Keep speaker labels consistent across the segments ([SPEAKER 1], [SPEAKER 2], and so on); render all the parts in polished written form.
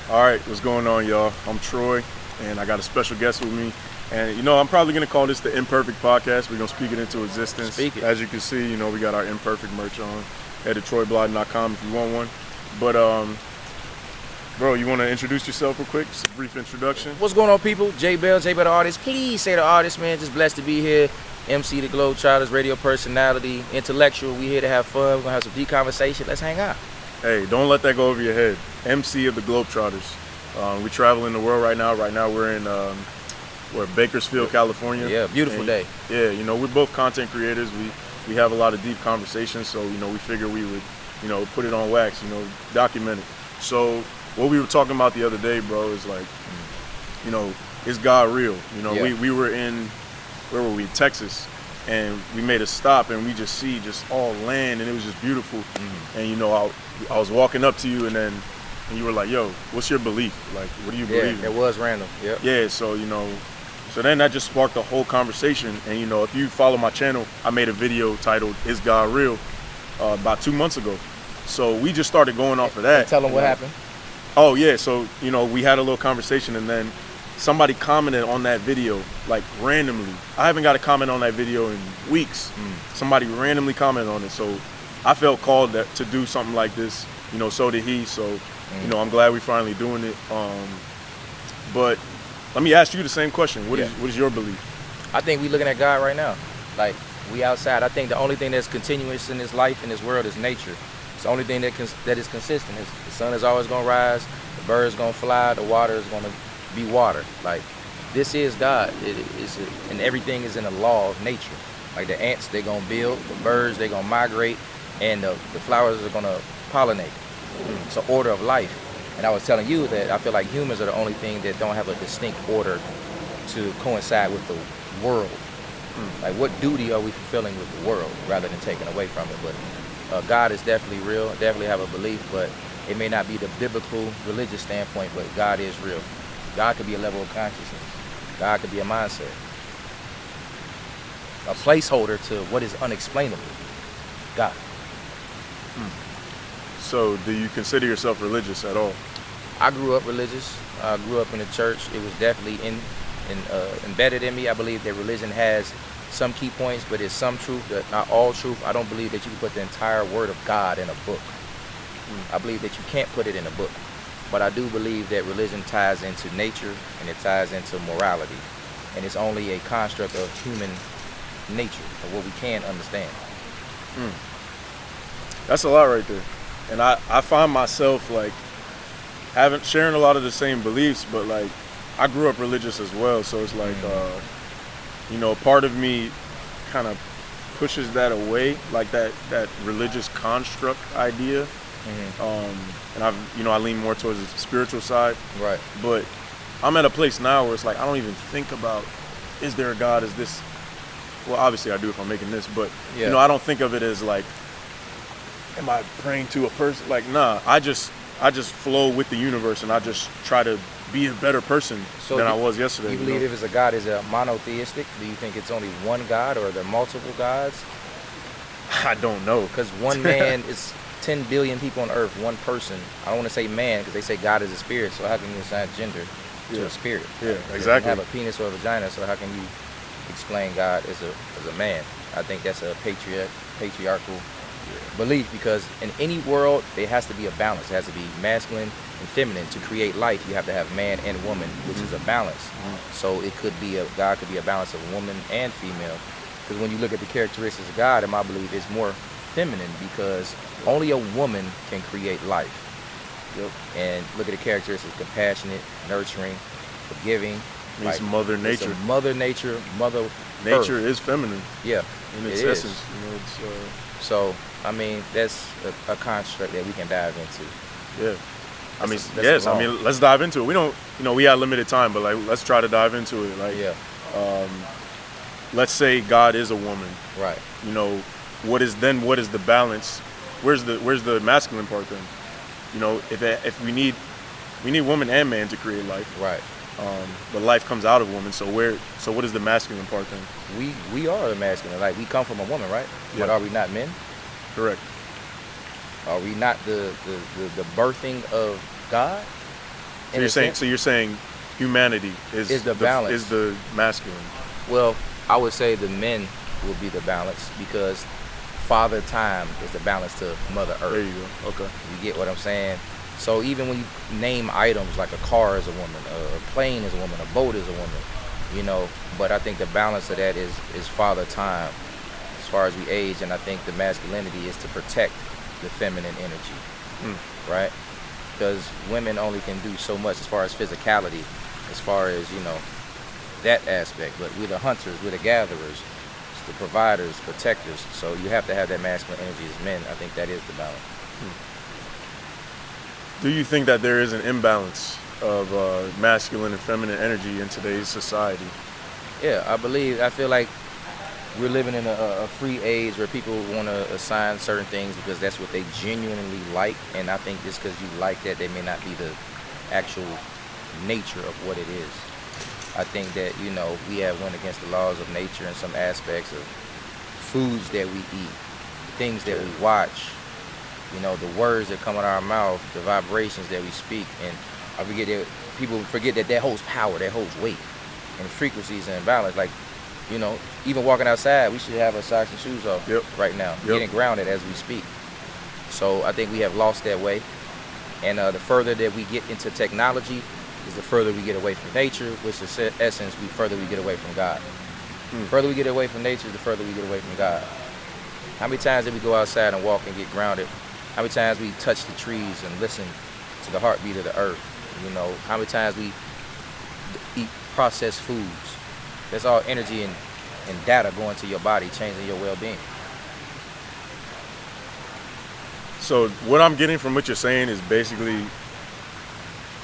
[SPEAKER 1] All right, what's going on, y'all? I'm Troy, and I got a special guest with me. And, I'm probably going to call this the Imperfect Podcast. We're going to speak it into existence.
[SPEAKER 2] Speak it.
[SPEAKER 1] As you can see, we got our Imperfect merch on. Head to troybloden.com if you want one. But, bro, you want to introduce yourself real quick? Just a brief introduction.
[SPEAKER 2] What's going on, people? J Bell the Artist. Please say the artist, man. Just blessed to be here. MC the Globetrotters, radio personality, intellectual. We here to have fun. We're going to have some deep conversation. Let's hang out.
[SPEAKER 1] Hey, don't let that go over your head. MC of the Globetrotters. We travel in the world right now. Right now we're in Bakersfield, California.
[SPEAKER 2] Yeah, beautiful day.
[SPEAKER 1] Yeah, we're both content creators. We have a lot of deep conversations, so we figure we would, put it on wax, document it. So what we were talking about the other day, bro, is like, is God real?
[SPEAKER 2] Yeah.
[SPEAKER 1] We were in, where were we? Texas. And we made a stop, and we just see just all land, and it was just beautiful. Mm-hmm. And I was walking up to you, and you were like, "Yo, what's your belief? Like, what do you believe?"
[SPEAKER 2] Yeah, it was random. Yep.
[SPEAKER 1] Yeah. So so then that just sparked a whole conversation. And if you follow my channel, I made a video titled "Is God Real?" About 2 months ago. So we just started going off of that.
[SPEAKER 2] And tell them what happened.
[SPEAKER 1] Oh yeah. So we had a little conversation, and then somebody commented on that video, like randomly. I haven't got a comment on that video in weeks. Somebody randomly commented on it. So I felt called to do something like this. So did he. So, I'm glad we're finally doing it. But let me ask you the same question. What is your belief?
[SPEAKER 2] I think we're looking at God right now. Like, we outside. I think the only thing that's continuous in this life, in this world, is nature. It's the only thing that is consistent. The sun is always going to rise. The birds going to fly. The water is going to be water. Like, this is God. And everything is in the law of nature. Like, the ants, they're gonna build, the birds, they're gonna migrate, and the flowers are gonna pollinate. It's an order of life. And I was telling you that I feel like humans are the only thing that don't have a distinct order to coincide with the world. Like, what duty are we fulfilling with the world rather than taking away from it? But God is definitely real. I definitely have a belief, but it may not be the biblical religious standpoint, but God is real. God could be a level of consciousness. God could be a mindset. A placeholder to what is unexplainable. God.
[SPEAKER 1] So do you consider yourself religious at all?
[SPEAKER 2] I grew up religious. I grew up in the church. It was definitely embedded in me. I believe that religion has some key points, but it's some truth, but not all truth. I don't believe that you can put the entire word of God in a book. I believe that you can't put it in a book. But I do believe that religion ties into nature and it ties into morality. And it's only a construct of human nature, of what we can understand.
[SPEAKER 1] That's a lot right there. And I find myself like sharing a lot of the same beliefs, but like I grew up religious as well. So it's like, part of me kind of pushes that away, like that religious construct idea. And I lean more towards the spiritual side. Right. But I'm at a place now where it's like I don't even think about, is there a God? Is this? Well, obviously I do if I'm making this, but I don't think of it as like, am I praying to a person? Like, nah. I just flow with the universe, and I just try to be a better person than I was yesterday.
[SPEAKER 2] You believe if it's a God, is it monotheistic? Do you think it's only one God, or are there multiple gods?
[SPEAKER 1] I don't know.
[SPEAKER 2] Because one man is 10 billion people on earth, one person. I don't want to say man, because they say God is a spirit, so how can you assign gender to a spirit?
[SPEAKER 1] Yeah,
[SPEAKER 2] like,
[SPEAKER 1] exactly.
[SPEAKER 2] You have a penis or a vagina, so how can you explain God as a man? I think that's a patriarchal belief, because in any world, there has to be a balance. It has to be masculine and feminine. To create life, you have to have man and woman, which is a balance. So it could be God could be a balance of woman and female. Because when you look at the characteristics of God, in my belief, it's more feminine, because only a woman can create life. And look at the characteristics: compassionate, nurturing, forgiving.
[SPEAKER 1] It's Mother Nature.
[SPEAKER 2] It's Mother Nature, Mother
[SPEAKER 1] Nature
[SPEAKER 2] Earth.
[SPEAKER 1] is feminine.
[SPEAKER 2] Yeah,
[SPEAKER 1] in its essence.
[SPEAKER 2] So I mean, that's a construct that we can dive into.
[SPEAKER 1] Yeah. Let's dive into it. We don't, we had limited time, but like, let's try to dive into it. Like, let's say God is a woman.
[SPEAKER 2] Right.
[SPEAKER 1] What is the balance? Where's the masculine part then? If we need woman and man to create life.
[SPEAKER 2] Right.
[SPEAKER 1] But life comes out of woman. So what is the masculine part then?
[SPEAKER 2] We are the masculine. Like, we come from a woman, right?
[SPEAKER 1] Yeah.
[SPEAKER 2] But are we not men?
[SPEAKER 1] Correct.
[SPEAKER 2] Are we not the birthing of God?
[SPEAKER 1] So you're saying humanity
[SPEAKER 2] is the balance.
[SPEAKER 1] Is the masculine.
[SPEAKER 2] Well, I would say the men will be the balance because Father Time is the balance to Mother Earth.
[SPEAKER 1] There you go. Okay.
[SPEAKER 2] You get what I'm saying? So even when you name items like a car is a woman, a plane is a woman, a boat is a woman, you know. But I think the balance of that is Father Time as far as we age, and I think the masculinity is to protect the feminine energy, right? Because women only can do so much as far as physicality, as far as, you know, that aspect. But we're the hunters, we're the gatherers, the providers, protectors. So you have to have that masculine energy as men. I think that is the balance.
[SPEAKER 1] Do you think that there is an imbalance of masculine and feminine energy in today's society?
[SPEAKER 2] Yeah, I feel like we're living in a free age where people want to assign certain things because that's what they genuinely like. And I think just because you like that, they may not be the actual nature of what it is. I think that, you know, we have went against the laws of nature in some aspects of foods that we eat, things that we watch, you know, the words that come out of our mouth, the vibrations that we speak. And I forget that people forget that holds power, that holds weight and frequencies and balance. Like, you know, even walking outside, we should have our socks and shoes off right now, getting grounded as we speak. So I think we have lost that way. And the further that we get into technology, is the further we get away from nature, which is essence, the further we get away from God. The further we get away from nature, the further we get away from God. How many times did we go outside and walk and get grounded? How many times we touch the trees and listen to the heartbeat of the earth? You know, how many times we eat processed foods? That's all energy and data going to your body, changing your well-being.
[SPEAKER 1] So what I'm getting from what you're saying is basically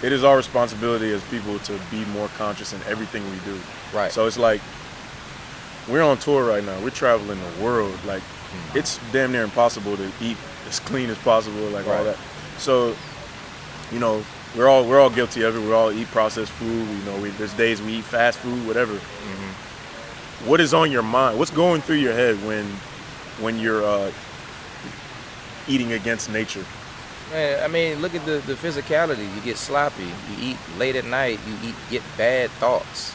[SPEAKER 1] it is our responsibility as people to be more conscious in everything we do.
[SPEAKER 2] Right.
[SPEAKER 1] So it's like we're on tour right now. We're traveling the world. Like it's damn near impossible to eat as clean as possible, like all that. So, you know, we're all guilty of it. We all eat processed food. You know, there's days we eat fast food, whatever. What is on your mind? What's going through your head when you're eating against nature?
[SPEAKER 2] Man, I mean, look at the physicality. You get sloppy. You eat late at night. You get bad thoughts.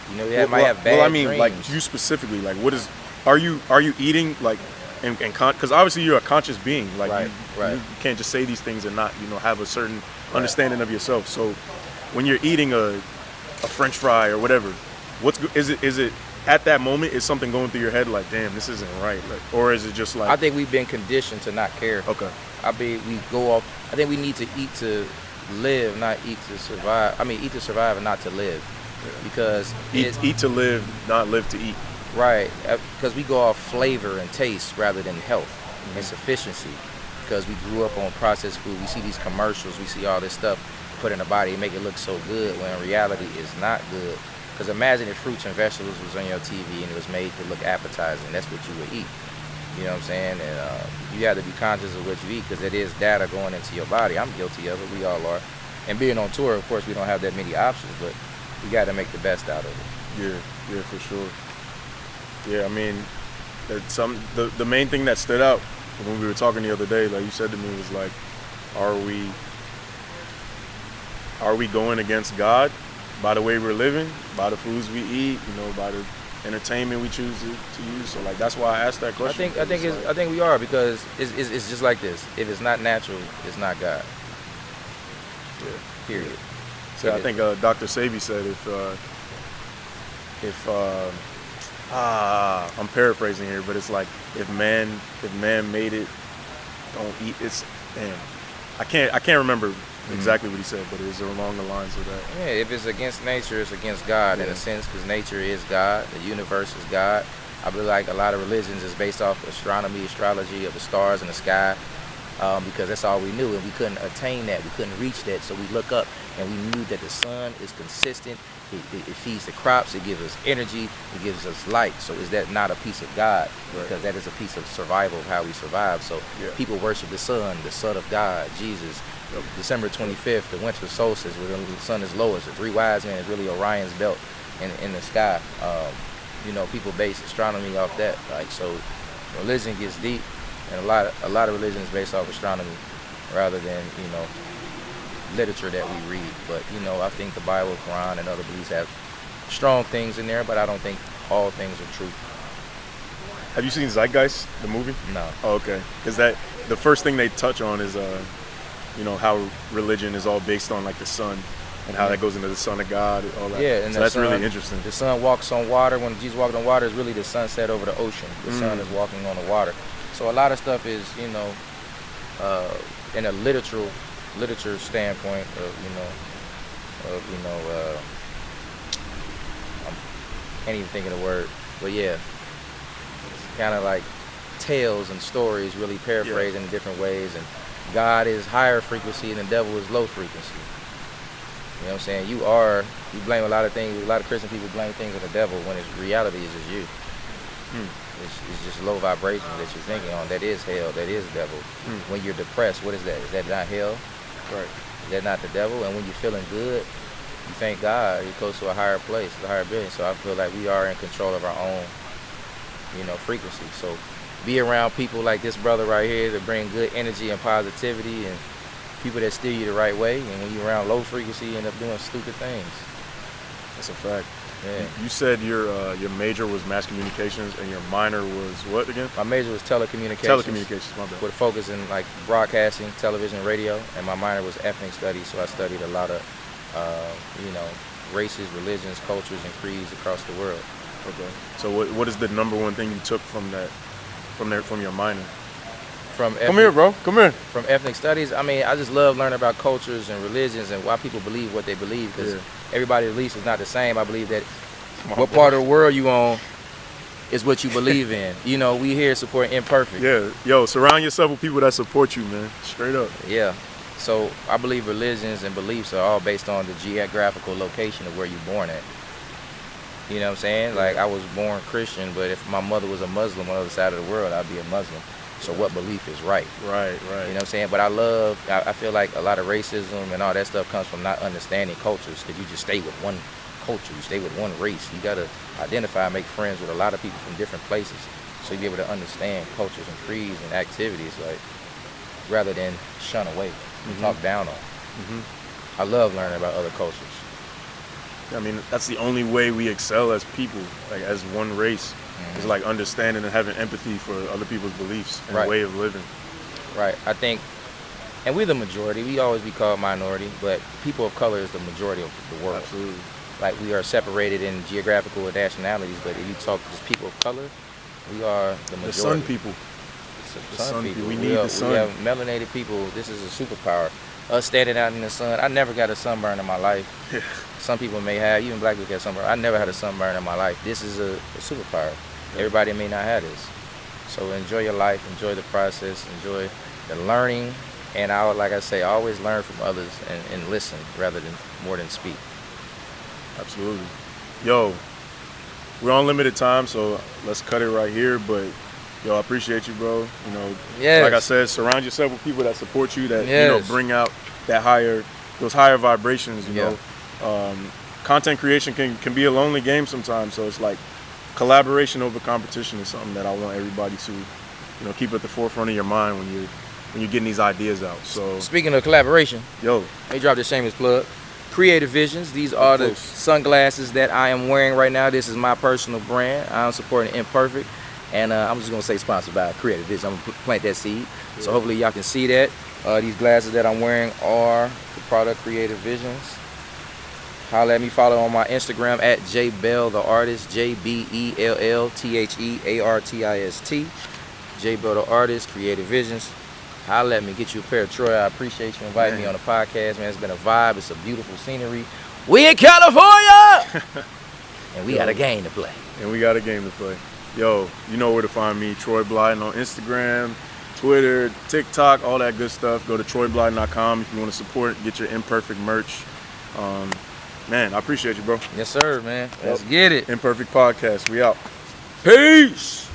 [SPEAKER 2] You know, you might have bad
[SPEAKER 1] Well, I mean,
[SPEAKER 2] dreams.
[SPEAKER 1] like you specifically, like what is? Are you eating like and because obviously you're a conscious being. Like you can't just say these things and not, you know, have a certain understanding of yourself. So when you're eating a French fry or whatever, is it at that moment is something going through your head like, damn, this isn't right, like, or is it just like?
[SPEAKER 2] I think we've been conditioned to not care.
[SPEAKER 1] Okay.
[SPEAKER 2] I think we need to eat to live, not eat to survive. I mean, eat to survive and not to live, because
[SPEAKER 1] eat to live, not live to eat.
[SPEAKER 2] Right, because we go off flavor and taste rather than health and sufficiency. Because we grew up on processed food, we see these commercials, we see all this stuff put in the body and make it look so good when in reality it's not good. Because imagine if fruits and vegetables was on your TV and it was made to look appetizing. That's what you would eat. You know what I'm saying? And you have to be conscious of what you eat because it is data going into your body. I'm guilty of it. We all are. And being on tour, of course, we don't have that many options, but we got to make the best out of it.
[SPEAKER 1] Yeah, for sure. Yeah, I mean, the main thing that stood out when we were talking the other day, like you said to me, was like, are we going against God by the way we're living, by the foods we eat, you know, by the entertainment we choose to use? So like that's why I asked that question.
[SPEAKER 2] I think we are, because it's just like this. If it's not natural, it's not God.
[SPEAKER 1] Yeah.
[SPEAKER 2] Period.
[SPEAKER 1] So I think Dr. Sabi said I'm paraphrasing here, but it's like if man made it, don't eat. It's damn. I can't remember exactly what he said, but it was along the lines of that.
[SPEAKER 2] Yeah, if it's against nature, it's against God in a sense, because nature is God, the universe is God. I believe like a lot of religions is based off astronomy, astrology of the stars in the sky, because that's all we knew, and we couldn't attain that, we couldn't reach that. So we look up and we knew that the sun is consistent. It feeds the crops, it gives us energy, it gives us light. So is that not a piece of God? Because that is a piece of survival of how we survive. So people worship the Son of God, Jesus. December 25th, the winter solstice, where the sun is lowest. The three wise men is really Orion's belt in the sky. You know, people base astronomy off that. Like, so religion gets deep, and a lot of religion is based off astronomy rather than, you know, literature that we read. But I think the Bible, Quran, and other beliefs have strong things in there, but I don't think all things are true.
[SPEAKER 1] Have you seen Zeitgeist, the movie?
[SPEAKER 2] No.
[SPEAKER 1] Oh, okay. Because the first thing they touch on is how religion is all based on like the sun and how that goes into the Son of God and all that.
[SPEAKER 2] Yeah, and
[SPEAKER 1] so that's really interesting.
[SPEAKER 2] The sun walks on water. When Jesus walked on water, is really the sunset over the ocean. The sun is walking on the water. So a lot of stuff is, in a literature standpoint of I can't even think of the word, but yeah, it's kind of like tales and stories, really paraphrased in different ways. And God is higher frequency and the devil is low frequency. You know what I'm saying? You blame a lot of things. A lot of Christian people blame things on the devil when it's reality is just you. It's just low vibrations that you're thinking on. That is hell. That is devil. When you're depressed, what is that? Is that not hell?
[SPEAKER 1] Right.
[SPEAKER 2] Is that not the devil? And when you're feeling good, you thank God. You're close to a higher place, a higher being. So I feel like we are in control of our own, frequency. So be around people like this brother right here that bring good energy and positivity, and people that steer you the right way. And when you're around low frequency, you end up doing stupid things.
[SPEAKER 1] That's a fact.
[SPEAKER 2] Yeah.
[SPEAKER 1] You said your major was mass communications and your minor was what again?
[SPEAKER 2] My major was telecommunications.
[SPEAKER 1] Telecommunications, my bad.
[SPEAKER 2] With a focus in like broadcasting, television, radio, and my minor was ethnic studies. So I studied a lot of, races, religions, cultures, and creeds across the world.
[SPEAKER 1] Okay. So what is the number one thing you took from your minor? Come here, bro. Come here.
[SPEAKER 2] From ethnic studies, I mean, I just love learning about cultures and religions and why people believe what they believe, because everybody's beliefs is not the same. I believe that what part of the world you on is what you believe in. We here supporting imperfect.
[SPEAKER 1] Yeah. Yo, surround yourself with people that support you, man. Straight up.
[SPEAKER 2] Yeah. So I believe religions and beliefs are all based on the geographical location of where you're born at. You know what I'm saying? Like, I was born Christian, but if my mother was a Muslim on the other side of the world, I'd be a Muslim. So what belief is right?
[SPEAKER 1] Right.
[SPEAKER 2] You know what I'm saying? But I feel like a lot of racism and all that stuff comes from not understanding cultures, because you just stay with one culture, you stay with one race. You gotta identify and make friends with a lot of people from different places, so you be able to understand cultures and creeds and activities, like, rather than shun away and talk down on. I love learning about other cultures.
[SPEAKER 1] I mean, that's the only way we excel as people, like as one race. It's like understanding and having empathy for other people's beliefs and way of living.
[SPEAKER 2] Right. I think, and we're the majority. We always be called minority, but people of color is the majority of the world.
[SPEAKER 1] Absolutely.
[SPEAKER 2] Like, we are separated in geographical nationalities, but if you talk just people of color, we are the majority.
[SPEAKER 1] The sun people.
[SPEAKER 2] The sun people.
[SPEAKER 1] We need the sun.
[SPEAKER 2] We have melanated people. This is a superpower. Us standing out in the sun. I never got a sunburn in my life.
[SPEAKER 1] Yeah.
[SPEAKER 2] Some people may have, even black people get sunburn. I never had a sunburn in my life. This is a superpower. Everybody may not have this. So enjoy your life, enjoy the process, enjoy the learning. And like I say, always learn from others and listen rather than more than speak.
[SPEAKER 1] Absolutely. Yo, we're on limited time, so let's cut it right here. But yo, I appreciate you, bro. Like I said, surround yourself with people that support you, that bring out those higher vibrations. You know, content creation can be a lonely game sometimes. So it's like collaboration over competition is something that I want everybody to, keep at the forefront of your mind when you're getting these ideas out. So
[SPEAKER 2] speaking of collaboration,
[SPEAKER 1] let
[SPEAKER 2] me drop this shameless plug. Creative Visions. These are the sunglasses that I am wearing right now. This is my personal brand. I'm supporting Imperfect. And I'm just going to say sponsored by Creative Visions. I'm going to plant that seed. Yeah. So hopefully y'all can see that. These glasses that I'm wearing are the product Creative Visions. Holla at me. Follow on my Instagram at JBell the Artist. JBellTheArtist. JBell the Artist. Creative Visions. Holla at me. Get you a pair of Troy. I appreciate you inviting me on the podcast, man. It's been a vibe. It's a beautiful scenery. We in California! And we got a game to play.
[SPEAKER 1] Yo, you know where to find me, Troy Blyden on Instagram, Twitter, TikTok, all that good stuff. Go to troyblyden.com if you want to support, get your Imperfect merch. Man, I appreciate you, bro.
[SPEAKER 2] Yes, sir, man. Let's get it.
[SPEAKER 1] Imperfect Podcast. We out.
[SPEAKER 2] Peace.